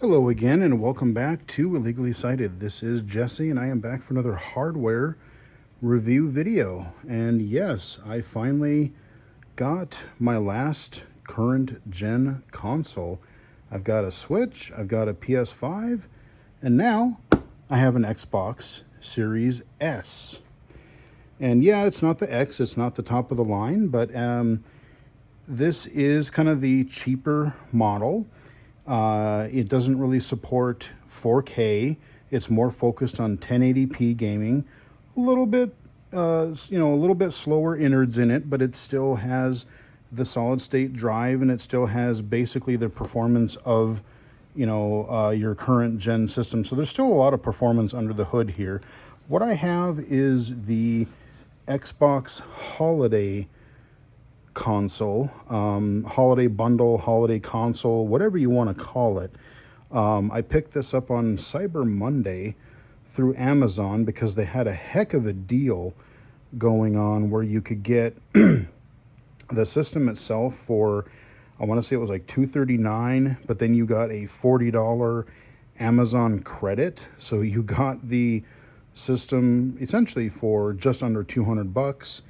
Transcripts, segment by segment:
Hello again, and welcome back to Illegally Cited. This is Jesse, and I am back for another hardware review video. And yes, I finally got my last current gen console. I've got a Switch, I've got a PS5, and now I have an Xbox Series S. And yeah, it's not the X, it's not the top of the line, but this is kind of the cheaper model. It doesn't really support 4K. It's more focused on 1080p gaming. A little bit, a little bit slower innards in it, but it still has the solid state drive, and it still has basically the performance of, your current gen system. So there's still a lot of performance under the hood here. What I have is the Xbox Holiday console, holiday bundle, holiday console, whatever you want to call it. I picked this up on Cyber Monday through Amazon because they had a heck of a deal going on where you could get the system itself for, I want to say it was like $239, but then you got a $40 Amazon credit. So you got the system essentially for just under $200.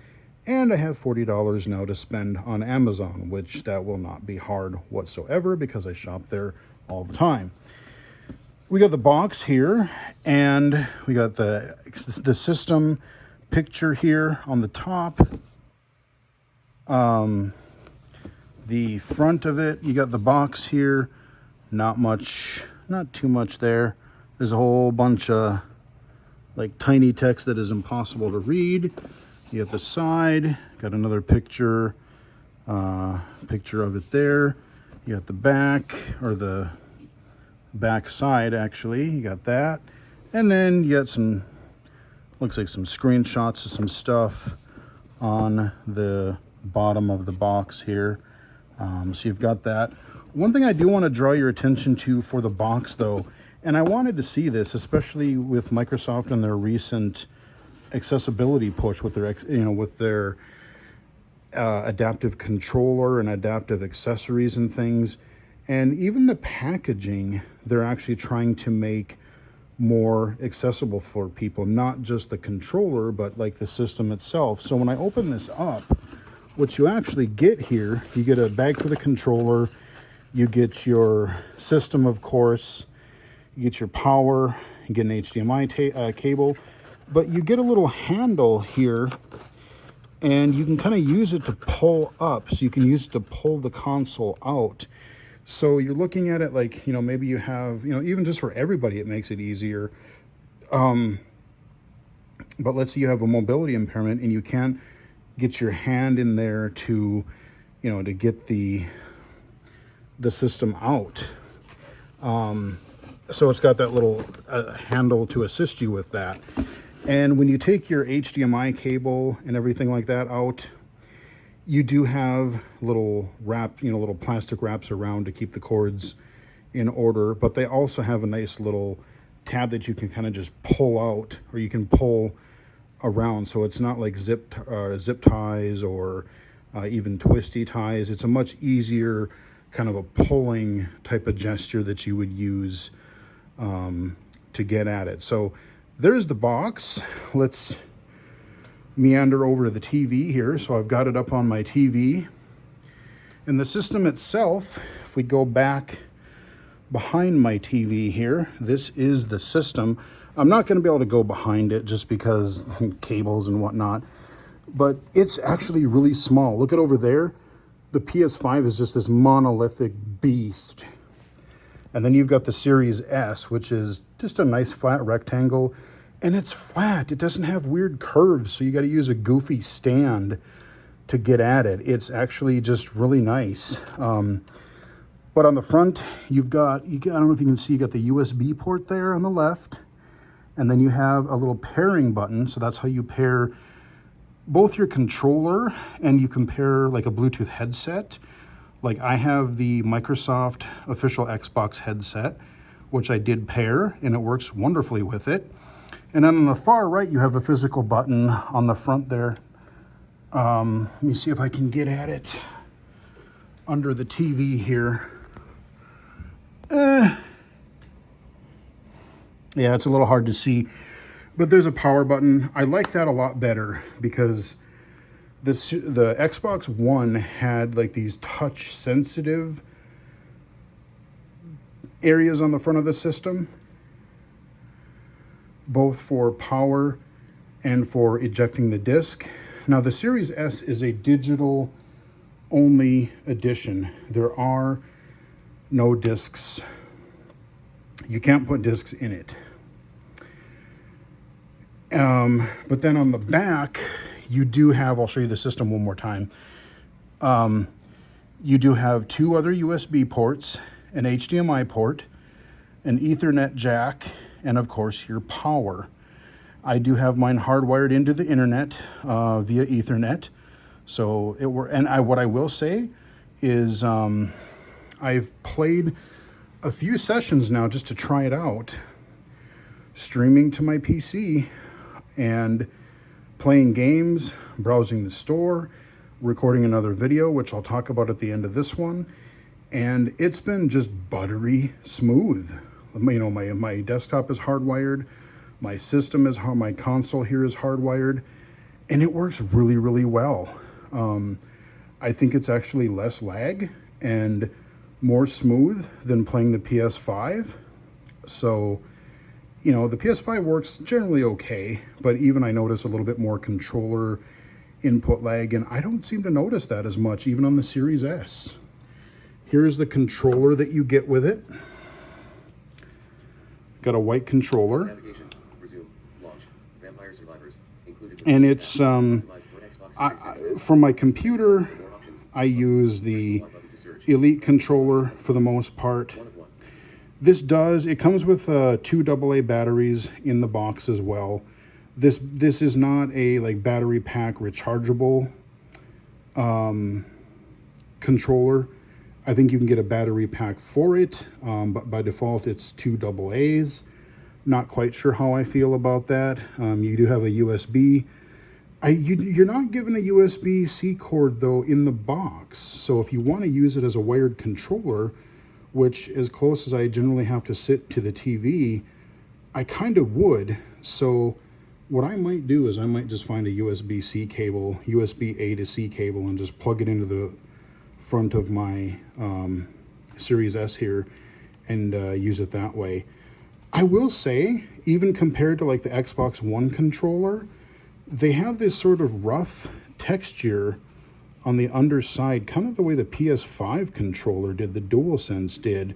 And I have $40 now to spend on Amazon, which that will not be hard whatsoever because I shop there all the time. We got the box here, and we got the system picture here on the top. The front of it, you got the box here. Not too much there. There's a whole bunch of like tiny text that is impossible to read. You got the side, got another picture of it there. You got the back, or the back side actually, you got that. And then you got some, looks like some screenshots of some stuff on the bottom of the box here. So you've got that. One thing I do want to draw your attention to for the box though, and I wanted to see this, especially with Microsoft and their recent accessibility push with their adaptive controller and adaptive accessories and things, and even the packaging they're actually trying to make more accessible for people, not just the controller but like the system itself. So when I open this up, what you actually get here, you get a bag for the controller, you get your system, of course, you get your power, you get an HDMI cable, but you get a little handle here, and you can kind of use it to pull up. So you can use it to pull the console out. So you're looking at it like, maybe you have, even just for everybody, it makes it easier. But let's say you have a mobility impairment and you can't get your hand in there to, to get the system out. So it's got that little handle to assist you with that. And when you take your HDMI cable and everything like that out, you do have little little plastic wraps around to keep the cords in order, but they also have a nice little tab that you can kind of just pull out, or you can pull around. So it's not like zip ties or even twisty ties. It's a much easier kind of a pulling type of gesture that you would use to get at it. So there's the box. Let's meander over to the TV here. So I've got it up on my TV. And the system itself, if we go back behind my TV here, this is the system. I'm not going to be able to go behind it just because cables and whatnot, but it's actually really small. Look at over there. The PS5 is just this monolithic beast. And then you've got the Series S, which is just a nice flat rectangle, and it's flat. It doesn't have weird curves, so you got to use a goofy stand to get at it. It's actually just really nice. But on the front, I don't know if you can see, you got the USB port there on the left, and then you have a little pairing button. So that's how you pair both your controller, and you can pair like a Bluetooth headset. Like I have the Microsoft official Xbox headset, which I did pair, and it works wonderfully with it. And then on the far right, you have a physical button on the front there. Let me see if I can get at it under the TV here. Yeah, it's a little hard to see, but there's a power button. I like that a lot better because the Xbox One had like these touch sensitive areas on the front of the system, both for power and for ejecting the disc. Now the Series S is a digital only edition. There are no discs. You can't put discs in it. But then on the back, you do have, I'll show you the system one more time. You do have two other USB ports, an HDMI port, an Ethernet jack, and of course your power. I do have mine hardwired into the internet via Ethernet. So what I will say is I've played a few sessions now just to try it out, streaming to my PC and playing games, browsing the store, recording another video, which I'll talk about at the end of this one. And it's been just buttery smooth. You know, my desktop is hardwired, my system is my console here is hardwired, and it works really, really well. I think it's actually less lag and more smooth than playing the PS5. So, you know, the PS5 works generally okay, but even I notice a little bit more controller input lag, and I don't seem to notice that as much, even on the Series S. Here's the controller that you get with it. Got a white controller. Navigation, resume, launch, Vampire Survivors, included. And it's, for my computer, I use the Elite controller for the most part. It comes with two AA batteries in the box as well. This is not a like battery pack rechargeable controller. I think you can get a battery pack for it, but by default it's two AA's. Not quite sure how I feel about that. You do have a USB. You're not given a USB-C cord though in the box. So if you want to use it as a wired controller, which as close as I generally have to sit to the TV, I kind of would. So what I might do is I might just find a USB-C cable, USB-A to C cable, and just plug it into the front of my Series S here and use it that way. I will say, even compared to like the Xbox One controller, they have this sort of rough texture on the underside, kind of the way the PS5 controller did, the DualSense did.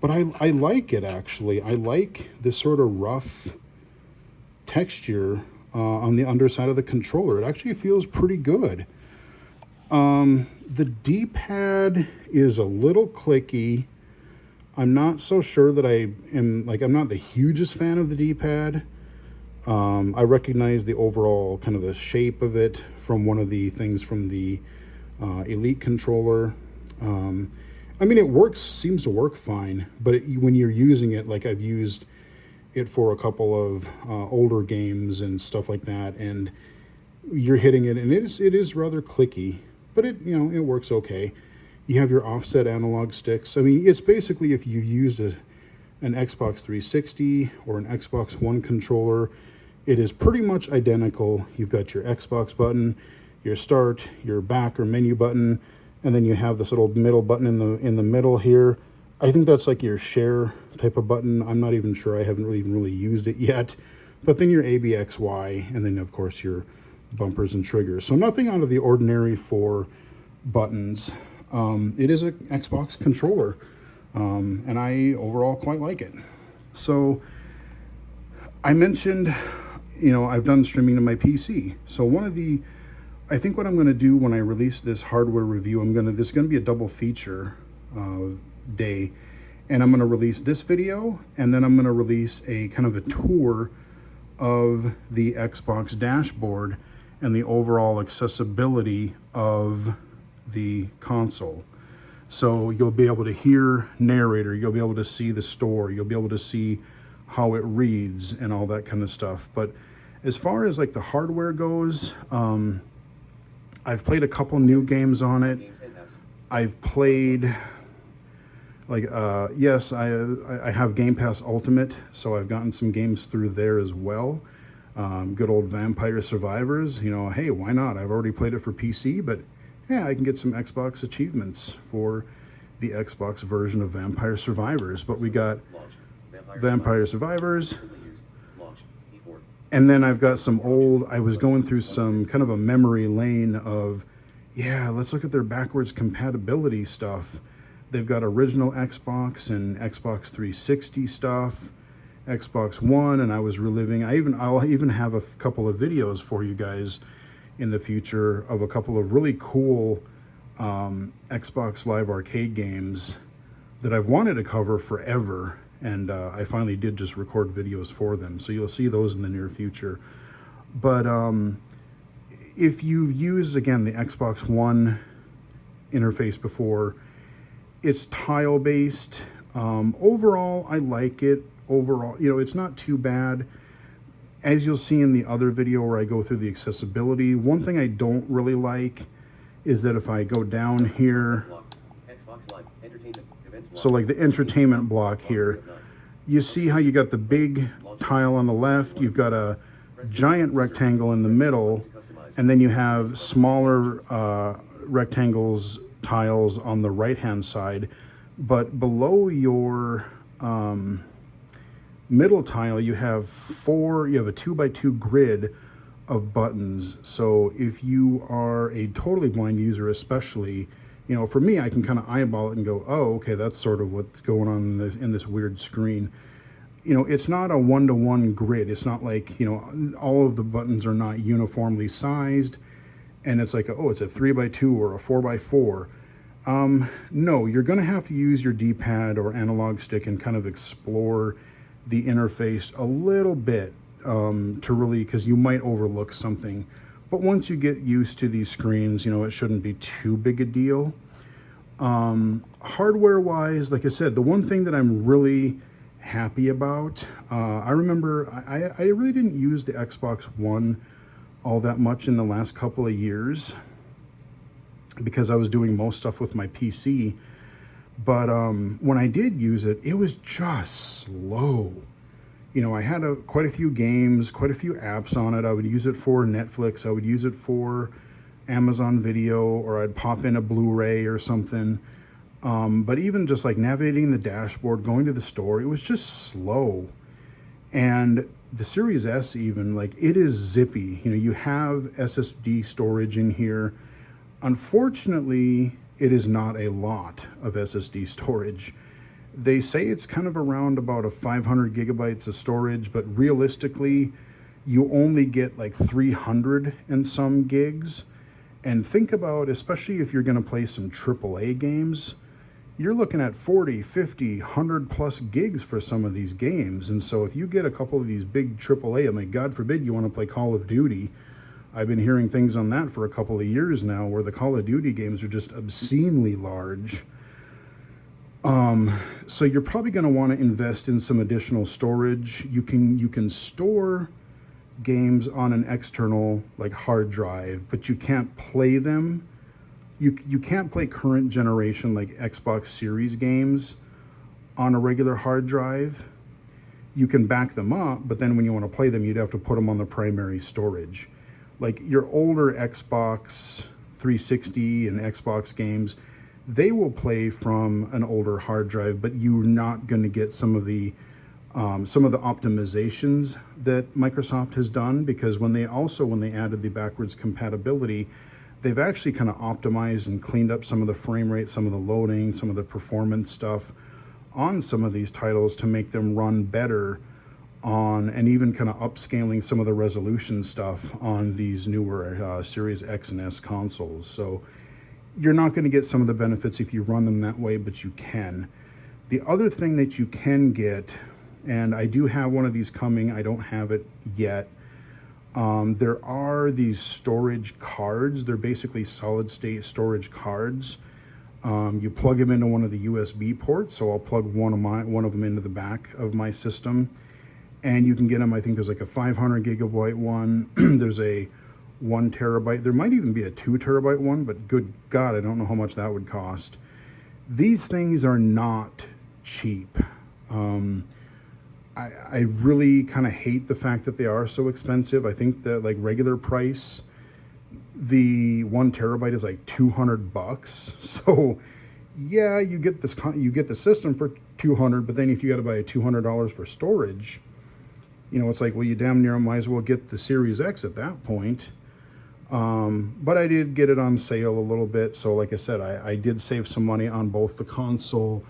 But I like it, actually. I like this sort of rough texture on the underside of the controller. It actually feels pretty good. The D-pad is a little clicky. I'm not so sure that I'm not the hugest fan of the D-pad. I recognize the overall kind of the shape of it from one of the things from the Elite controller. I mean, it seems to work fine, but when you're using it, like I've used it for a couple of older games and stuff like that, and you're hitting it, and it is rather clicky, but it works okay. You have your offset analog sticks. I mean, it's basically if you used an Xbox 360 or an Xbox One controller, it is pretty much identical. You've got your Xbox button, your start, your back or menu button, and then you have this little middle button in the middle here. I think that's like your share type of button. I'm not even sure. I haven't even really used it yet. But then your ABXY, and then of course your bumpers and triggers. So nothing out of the ordinary for buttons. It is an Xbox controller, and I overall quite like it. So I mentioned, I've done streaming to my PC. So I think what I'm going to do when I release this hardware review, this is going to be a double feature day, and I'm going to release this video, and then I'm going to release a kind of a tour of the Xbox dashboard and the overall accessibility of the console. So you'll be able to hear narrator, you'll be able to see the store, you'll be able to see how it reads and all that kind of stuff. But as far as like the hardware goes, I've played a couple new games on it. I've played Like, yes, I have Game Pass Ultimate, so I've gotten some games through there as well. Good old Vampire Survivors, you know, hey, why not? I've already played it for PC, but yeah, I can get some Xbox achievements for the Xbox version of Vampire Survivors. But we got Launch. Vampire Survivors, Simply used. Launch. E4. and then I've got some old, I was going through some kind of a memory lane of, yeah, let's look at their backwards compatibility stuff. They've got original Xbox and Xbox 360 stuff, Xbox One, and I was reliving. I'll even have a couple of videos for you guys in the future of a couple of really cool Xbox Live Arcade games that I've wanted to cover forever, and I finally did just record videos for them. So you'll see those in the near future. But if you've used, again, the Xbox One interface before, it's tile based. Overall, I like it. Overall, you know, it's not too bad. As you'll see in the other video where I go through the accessibility, one thing I don't really like is that if I go down here, Xbox Live. Entertainment. Events. so like the entertainment block here, you see how you got the big tile on the left, you've got a giant rectangle in the middle, and then you have smaller rectangles, tiles on the right hand side. But below your middle tile, you have a 2x2 grid of buttons. So if you are a totally blind user, especially, you know, for me, I can kind of eyeball it and go, oh, okay, that's sort of what's going on in this weird screen. You know, it's not a one-to-one grid. It's not like, you know, all of the buttons are not uniformly sized, and it's like, oh, it's a 3x2 or a 4x4. No, you're going to have to use your D-pad or analog stick and kind of explore the interface a little bit to really, because you might overlook something. But once you get used to these screens, you know, it shouldn't be too big a deal. Hardware-wise, like I said, the one thing that I'm really happy about, I remember I really didn't use the Xbox One all that much in the last couple of years because I was doing most stuff with my PC. But when I did use it, it was just slow. You know, I had quite a few games, quite a few apps on it. I would use it for Netflix. I would use it for Amazon Video, or I'd pop in a Blu-ray or something. But even just like navigating the dashboard, going to the store, it was just slow. And the Series S even, like, it is zippy. You know, you have SSD storage in here. Unfortunately, it is not a lot of SSD storage. They say it's kind of around about a 500 gigabytes of storage, but realistically, you only get like 300 and some gigs. And think about, especially if you're going to play some AAA games, you're looking at 40, 50, 100 plus gigs for some of these games. And so if you get a couple of these big AAA, and like, God forbid you want to play Call of Duty, I've been hearing things on that for a couple of years now where the Call of Duty games are just obscenely large. So you're probably going to want to invest in some additional storage. You can store games on an external like hard drive, but you can't play them. You can't play current generation like Xbox Series games on a regular hard drive. You can back them up, but then when you want to play them, you'd have to put them on the primary storage. Like your older Xbox 360 and Xbox games, they will play from an older hard drive, but you're not going to get some of the optimizations that Microsoft has done, because when they added the backwards compatibility, they've actually kind of optimized and cleaned up some of the frame rate, some of the loading, some of the performance stuff on some of these titles to make them run better on, and even kind of upscaling some of the resolution stuff on these newer Series X and S consoles. So you're not going to get some of the benefits if you run them that way, but you can. The other thing that you can get, and I do have one of these coming, I don't have it yet, there are these storage cards. They're basically solid state storage cards. You plug them into one of the USB ports, so I'll plug one of them into the back of my system, and you can get them. I think there's like a 500 gigabyte one. There's a 1 terabyte. There might even be a 2 terabyte one, but good God, I don't know how much that would cost. These things are not cheap. I really kind of hate the fact that they are so expensive. I think that like regular price, the 1 terabyte is like $200. So yeah, you get this, you get the system for 200, but then if you got to buy $200 for storage, you know, it's like, well, you damn near might as well get the Series X at that point. But I did get it on sale a little bit. So like I said, I did save some money on both the console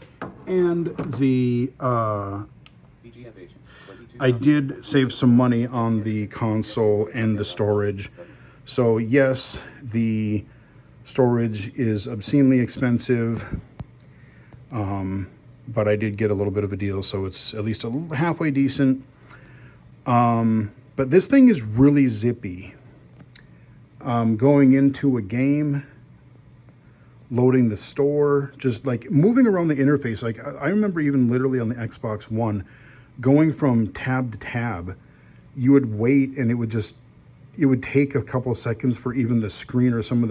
and the, I did save some money on the console and the storage. So yes, the storage is obscenely expensive, but I did get a little bit of a deal, so it's at least halfway decent. But this thing is really zippy. Going into a game, loading the store, just like moving around the interface. Like I remember even literally on the Xbox One, going from tab to tab, you would wait and it would take a couple of seconds for even the screen or some of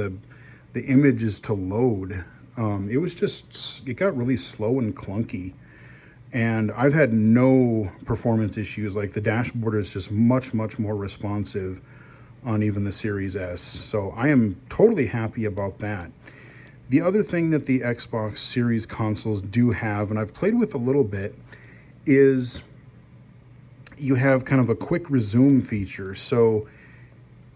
the images to load. It got really slow and clunky. And I've had no performance issues. Like the dashboard is just much, much more responsive on even the Series S. So I am totally happy about that. The other thing that the Xbox Series consoles do have, and I've played with a little bit, is you have kind of a quick resume feature. So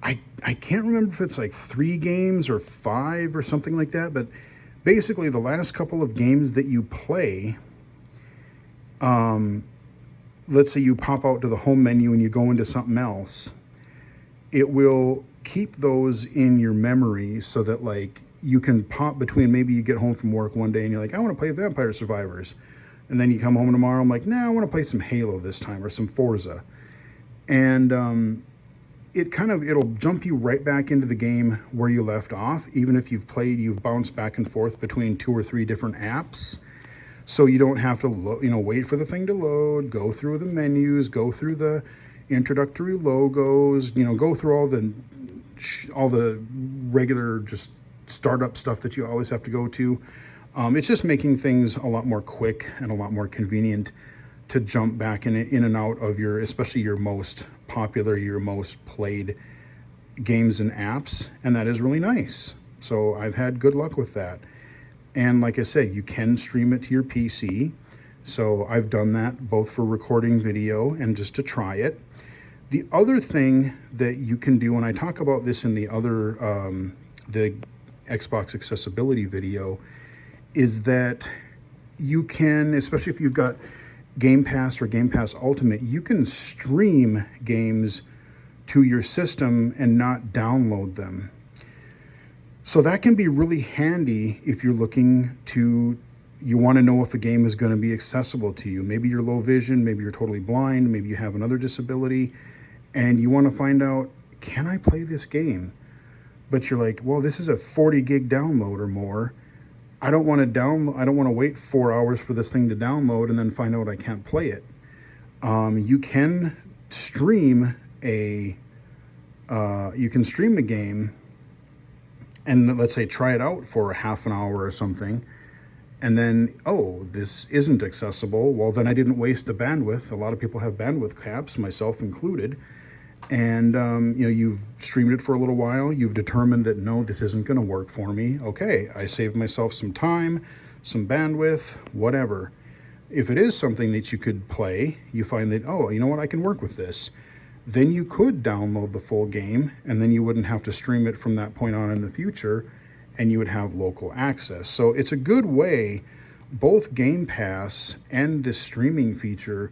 I can't remember if it's like 3 games or 5 or something like that, but basically the last couple of games that you play, let's say you pop out to the home menu and you go into something else, it will keep those in your memory so that like you can pop between, maybe you get home from work one day and you're like, I want to play Vampire Survivors. And then you come home tomorrow, I'm like, nah, I want to play some Halo this time or some Forza. And it'll jump you right back into the game where you left off, even if you've bounced back and forth between 2 or 3 different apps. So you don't have to, wait for the thing to load, go through the menus, go through the introductory logos, go through all the regular just startup stuff that you always have to go to. It's just making things a lot more quick and a lot more convenient to jump back in and out of especially your most popular, your most played games and apps. And that is really nice. So I've had good luck with that. And like I said, you can stream it to your PC. So I've done that both for recording video and just to try it. The other thing that you can do, and I talk about this in the Xbox accessibility video, is that you can, especially if you've got Game Pass or Game Pass Ultimate, you can stream games to your system and not download them. So that can be really handy if you're you want to know if a game is going to be accessible to you. Maybe you're low vision, maybe you're totally blind, maybe you have another disability, and you want to find out, can I play this game? But you're like, well, this is a 40 gig download or more. I don't want to wait 4 hours for this thing to download and then find out I can't play it. You can stream a game and let's say try it out for a half an hour or something. And then, oh, this isn't accessible. Well, then I didn't waste the bandwidth. A lot of people have bandwidth caps, myself included. And, you've streamed it for a little while. You've determined that, no, this isn't going to work for me. Okay, I saved myself some time, some bandwidth, whatever. If it is something that you could play, you find that, oh, you know what, I can work with this. Then you could download the full game, and then you wouldn't have to stream it from that point on in the future, and you would have local access. So it's a good way, both Game Pass and this streaming feature,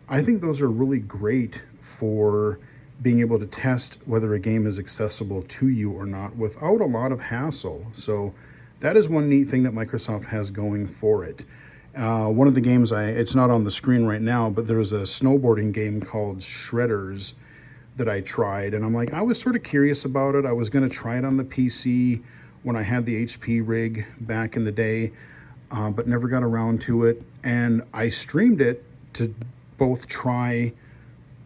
I think those are really great for being able to test whether a game is accessible to you or not without a lot of hassle. So that is one neat thing that Microsoft has going for it. One of the games, it's not on the screen right now, but there's a snowboarding game called Shredders that I tried. And I'm like, I was sort of curious about it. I was going to try it on the PC when I had the HP rig back in the day, but never got around to it. And I streamed it to both try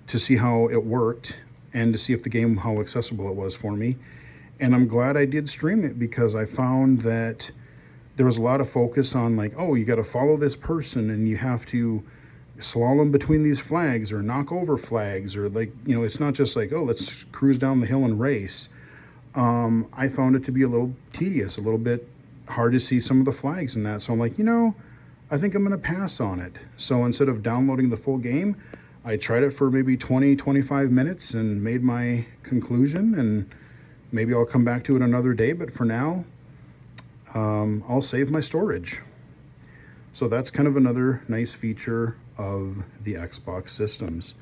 to see how it worked and to see if the game, how accessible it was for me. And I'm glad I did stream it, because I found that there was a lot of focus on like, oh, you got to follow this person and you have to slalom between these flags or knock over flags, or like, you know, it's not just like, oh, let's cruise down the hill and race. I found it to be a little tedious, a little bit hard to see some of the flags and that. So I'm like, you know, I think I'm going to pass on it. So instead of downloading the full game, I tried it for maybe 20, 25 minutes and made my conclusion, and maybe I'll come back to it another day. But for now, I'll save my storage. So that's kind of another nice feature of the Xbox systems.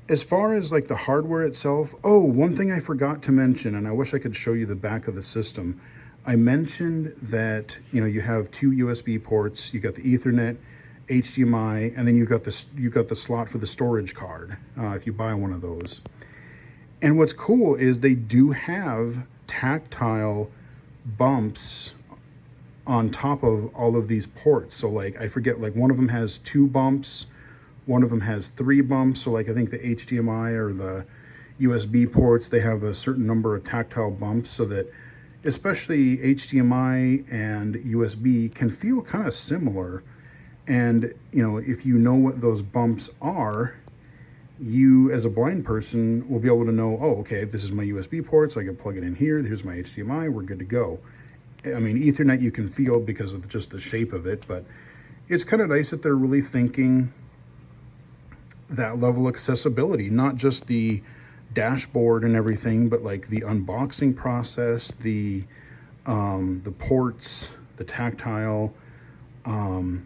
As far as like the hardware itself, oh, one thing I forgot to mention, and I wish I could show you the back of the system. I mentioned that, you know, you have two USB ports, you got the Ethernet, HDMI, and then you've got the slot for the storage card if you buy one of those. And what's cool is they do have tactile bumps on top of all of these ports. So like, I forget, like one of them has 2 bumps, one of them has 3 bumps. So like, I think the HDMI or the USB ports, they have a certain number of tactile bumps, so that especially HDMI and USB can feel kind of similar. And, you know, if you know what those bumps are, you as a blind person will be able to know, oh, okay, this is my USB port, so I can plug it in here. Here's my HDMI, we're good to go. I mean, Ethernet you can feel because of just the shape of it, but it's kind of nice that they're really thinking that level of accessibility, not just the dashboard and everything, but like the unboxing process, the ports, the tactile. You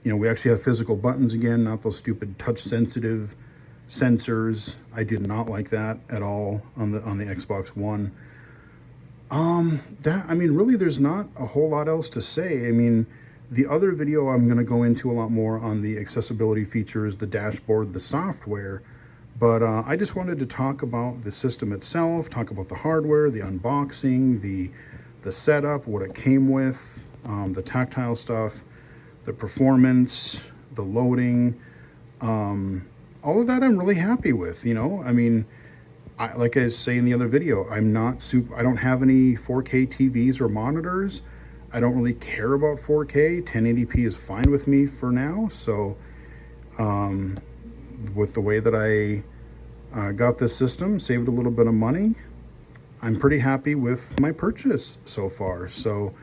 know, we actually have physical buttons again, not those stupid touch-sensitive sensors. I did not like that at all on the Xbox One. I mean, really, there's not a whole lot else to say. I mean, the other video I'm going to go into a lot more on the accessibility features, the dashboard, the software. But I just wanted to talk about the system itself, talk about the hardware, the unboxing, the setup, what it came with, the tactile stuff, the performance, the loading, all of that I'm really happy with, you know. I mean, like I say in the other video, I don't have any 4K TVs or monitors. I don't really care about 4K. 1080p is fine with me for now. So with the way that I got this system, saved a little bit of money, I'm pretty happy with my purchase so far. So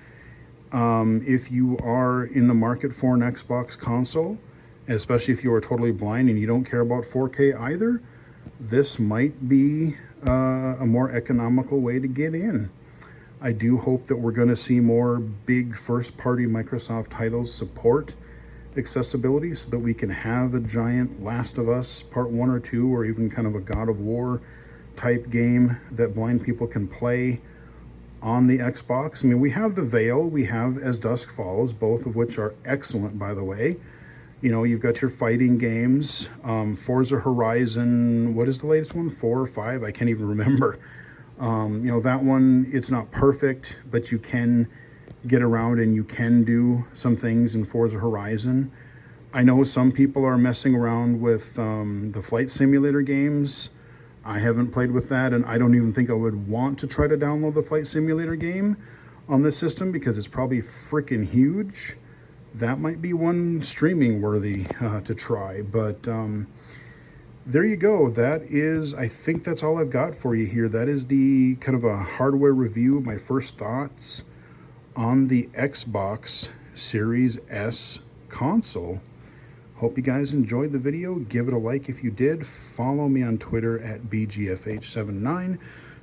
if you are in the market for an Xbox console, especially if you are totally blind and you don't care about 4K either, this might be a more economical way to get in. I do hope that we're going to see more big first-party Microsoft titles support accessibility, so that we can have a giant Last of Us Part 1 or 2, or even kind of a God of War type game that blind people can play on the Xbox. I mean, we have The Veil, we have As Dusk Falls, both of which are excellent, by the way. You know, you've got your fighting games, Forza Horizon, what is the latest one, 4 or 5? I can't even remember. You know, that one, it's not perfect, but you can get around and you can do some things in Forza Horizon. I know some people are messing around with the flight simulator games. I haven't played with that, and I don't even think I would want to try to download the flight simulator game on this system because it's probably freaking huge. That might be one streaming worthy to try, but there you go. That is, I think that's all I've got for you here. That is the kind of a hardware review, my first thoughts on the Xbox Series S console. Hope you guys enjoyed the video. Give it a like if you did. Follow me on Twitter at BGFH79,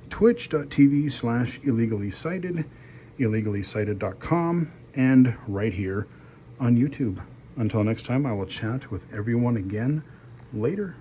twitch.tv/illegally-cited, illegally-cited.com, and right here on YouTube. Until next time, I will chat with everyone again later.